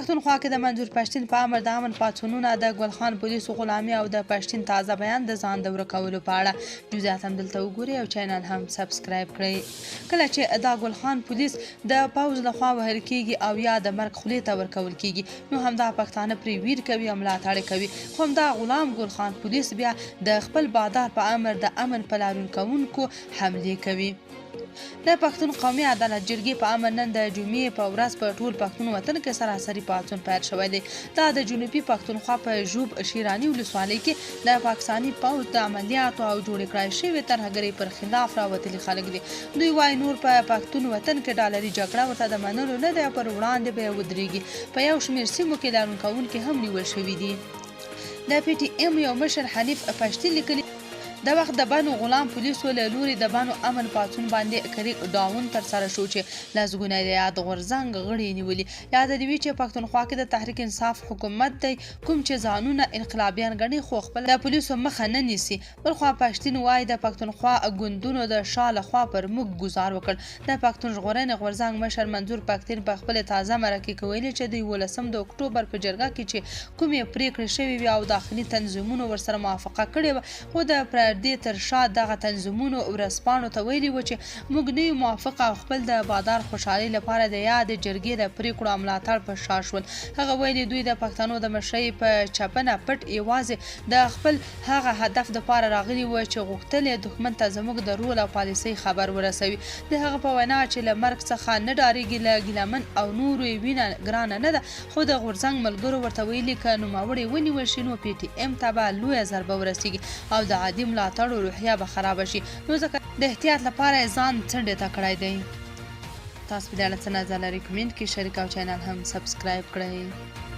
پښتونخوا کې د منظور پښتین په امر د امن پاڅونونه د ګل خان پولیسو غلامي او د پښتین تازه بیان د ځان د ورکولو په اړه جزئیات هم دلته وګورئ او چینل هم سبسکرایب کړئ. کله چې دا ګل خان پولیس د پوځ لخوا وهل کیږي او یا د مرګ خولې ته ورکول کیږي نو همدا پښتانه پرې ویر کوي او ملاتړ کوي، خو همدا غلام ګل خان پولیس بیا د خپل بادار په امر د امن په لارون کوونکو حملې کوي. د پښتون قومي عدالت جرګې په امر نن د جمعې په ورځ په ټول پښتون وطن کې سراسري پاڅون پیل شوی دی. دا د جنوبي پښتونخوا په ژوب شیراني ولسوالۍ کې د پاکستاني پوځ د عملیاتو او جوړې کړای شوې ترهګرۍ پر خلاف راوتلي خلک دي. دوی وایي نور په پښتون وطن کې ډالري جګړه ورته د منلو نه دی، پر وړاندې به ودرېږي. په یو شمېر سیمو کې لارون کوونکي هم نیول شوي دي. د پی ټي ایم یو مشر حنیف پښتین لیکلي د وخت د بانو غلام پولیسو له لوري د بانو امن پاڅون باندې کریک ډاون ترسره شو چې لسګونه د یاد غورځنګ غړي نیولي. یاد دې وي چې پښتونخوا کې د تحریک انصاف حکومت دی کوم چې ځانونه انقلابیان ګڼي خو خپل د پولیسو مخه نه نیسي. بلخوا پښتین وایي د پښتونخوا ګوندونو د شا لخوا پر موږ ګزار وکړ. د پښتون ژغورنې غورځنګ مشر منظور پښتین په خپل تازه مرکه کې ویلي چې د 18 د اکتوبر په جرګه کې چې کومې پریکړې شوې وي او داخلي تنظیمونو ورسره موافقه کړې وه، خو د دې تر شا دغه تنظیمونو ورسپاڼو ته ویلي و چې موږ نه یو موافق او خپل د بادار خوشحالۍ لپاره د یاد جرګې د پریکړو ملاتړ په شا شول. هغه ویلي دوی د پښتنو د مشرۍ په چپنه پټ یوازې د خپل هغه هدف دپاره راغلي و چې غوښتل یې دښمن ته زموږ د رول او پالیسۍ خبر ورسوي. د هغه په وینا چې له مرګ څخه نه ډارېږي، له ګیلمن او نورو یې وینه ګرانه نه ده، خو د غورځنګ ملګرو ورته ویلي که نوموړی ونیول شي نو پی ټي ایم ته به لویه ضربه ورسیږي او د عادي ملاتړو روحیه به خرابه شي، نو ځکه د احتیاط لپاره ځان څنډې ته کړی دی. تاسو په دې اړه څه نظر لرئ؟ کمنټ کې شریک او چینل هم سبسکرایب کړئ.